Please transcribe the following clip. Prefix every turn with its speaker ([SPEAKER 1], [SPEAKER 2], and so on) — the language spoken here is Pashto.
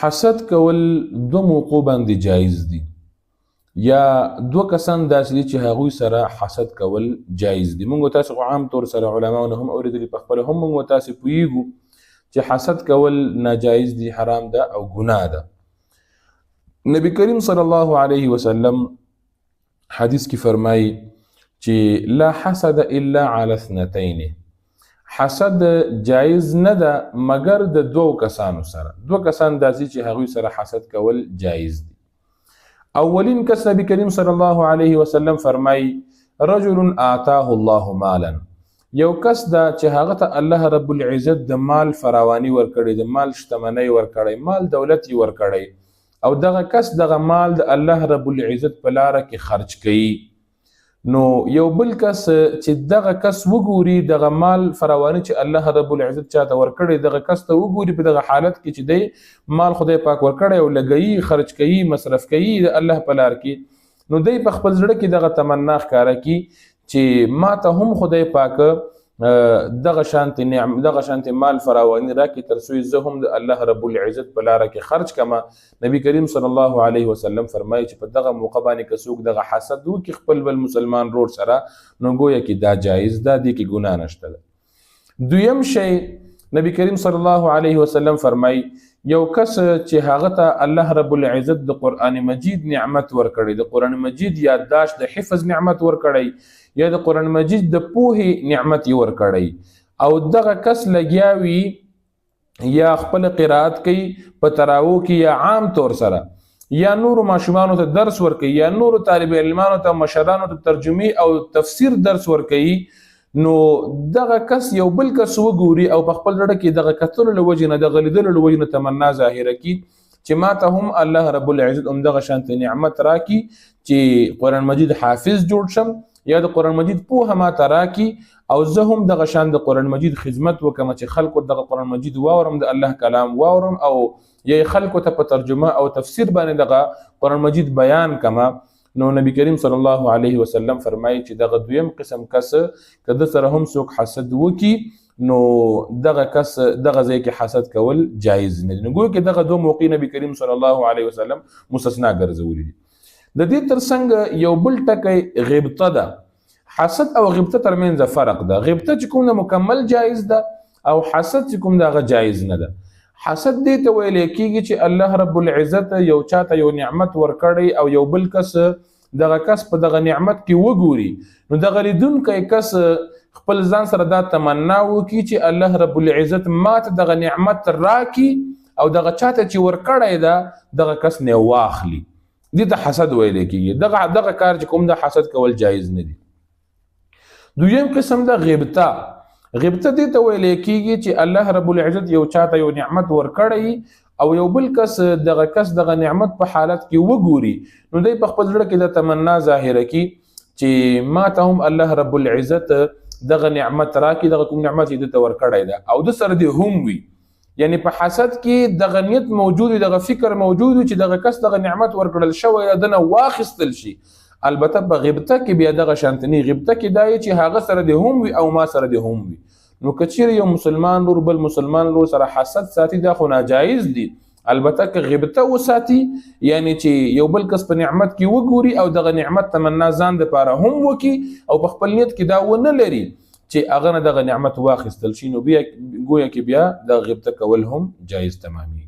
[SPEAKER 1] حسد کول دو موقع باندې جایز دي یا دو کسان داسې دي چې هغوی سره حسد کول جایز دي. موږ تاسو عام طور سره علماونه هم اوریدلي په خپل هم موږ تاسو پوهیږو چې حسد کول ناجایز دي، حرام ده او ګناه ده. نبی کریم صلی الله علیه وسلم حدیث کې فرمایي چې لا حسد الا على اثنتين، حسد جایز نه ده مگر د دوو کسانو سره. دو کسان داسې چې هغوی سره حسد کول جایز دي. اولین کس نبی کریم صلی الله علیه وسلم فرمای رجل آتاه الله مالا، یو کس دا چې هغه ته الله رب العزت د مال فراوانی ورکړي، د مال شتمنۍ ورکړي، مال دولت یې ورکړي او دغه کس دغه مال د الله رب العزت په لاره کې خرج کوي. نو یو بل کس چې دغه کس وګوري دغه مال فراوانی چې الله رب العزت چاته ورکړي، دغه کس ته وګوري په دغه حالت کې چې دی مال خدای پاک ورکړي او لګي خرج کوي مصرف کوي د الله په لار کې، نو دی په خپل زړه کې دغه تمنا ښکاره کی چې ما ته هم خدای پاک دغه شانتي نعم دغه شانتي مال فراوانی راکې تر څو زه هم د الله رب العزت په لار کې خرج کما. نبی کریم صلی الله علیه وسلم فرمایي چې په دغه موقع باندې که څوک دغه حسد وکړي خپل بل مسلمان رور سره، نو گویا کې دا جایز ده، دې کې ګناه نشته ده. دویم شی نبی کریم صلی الله علیه وسلم فرمایي یو کس چې هغه ته الله رب العزت د قرآن مجید نعمت ورکړي، د قرآن مجید یادداشت د حفظ نعمت ورکړي یا د قرآن مجید د پوهې نعمت یې ورکړی او دغه کس لګیاوي یا خپل قرائت کوي په تراو کې یا عام طور سره یا نور ماشومانو ته درس ورکوي یا نور طالب علمانو ته مشرانو ته ترجمه او تفسیر درس ورکوي، نو دغه کس یو بل کس وګوري او په خپل ډډه کې دغه کتلو له وجې نه دغه لیدلو له وجې نه تمنا ظاهره کړي چې ما ته هم الله رب العزت هم دغه شانته نعمت راکړي چې قرآن مجید حافظ جوړ شم یا د قرآن مجید پوهه ما ته راکړي او زه هم دغه شان د قرآن مجید خدمت وکم چې خلکو دغه قرآن مجید واورم، د الله کلام واورم او یا خلکو ته په ترجمه او تفسیر باندې دغه قرآن مجید بیان کما. نو نبی کریم صلی الله علیه وسلم فرمایي چې دغه دویم قسم کس کده سره هم څوک حسد وکي نو دغه کس دغه ځای کې حسد کول جایز نه دي. نو ګویا کې دغه دوه موقع نبی کریم صلی الله علیه وسلم مستثنا ګرځولي دي. د دې ترڅنګ یو بل ټکی غیبته ده. حسد او غیبته ترمنځ فرق ده. غیبته چې کوم مکمل جایز ده او حسد چې کوم دغه جایز نه ده. حسد دې ته ویل کېږي چې الله رب العزت یو چاته یو نعمت ورکړي او یو بل کس دغه کس په دغه نعمت کې وګوري، نو دغه لیدونکی کس خپل ځان سره دا تمنا وکړي چې الله رب العزت ماته دغه نعمت راکړي او دغه چاته چې ورکړی ده دغه کس نه واخلي. دې ته حسد ویل کېږي. دغه کار چې کوم د حسد کول جایز نه دي. دویم قسم ده غیبته. غیبته دې ته ویل کېږي چې الله رب العزت یو چاته یو نعمت ورکړی او یو بل کس دغه نعمت په حالت کې وګوري، نو دی په خپل زړه کې د تمنا ظاهره کی چې ما ته هم الله رب العزت دغه نعمت راکړي، دغه کوم نعمت دې ته ورکړی ده او د سره دې هم وي. یعنی په حسد کې دغه نیت موجود، دغه فکر موجود چې دغه کس دغه نعمت ورکړل شوی دنه واخیستل شي. البته په غیبته کې بیا دغه شانتنی غیبته کې دای چې هغه سره دې هم وي او ما سره دې هم وي. نو کچیر یو مسلمان نور بل مسلمان نور سره حسد ساتي دا خو ناجایز دي. البته که غیبته وساتي یعنی چې یو بل کس په نعمت کې وګوري او دغه نعمت تمنا ځان د پاره هم وکي او په خپل نیت کې دا ونه لري چې هغه نه دغه نعمت واخیستل شي، نو بیا ګویا کې بیا د غیبته کول هم جایز تمامي.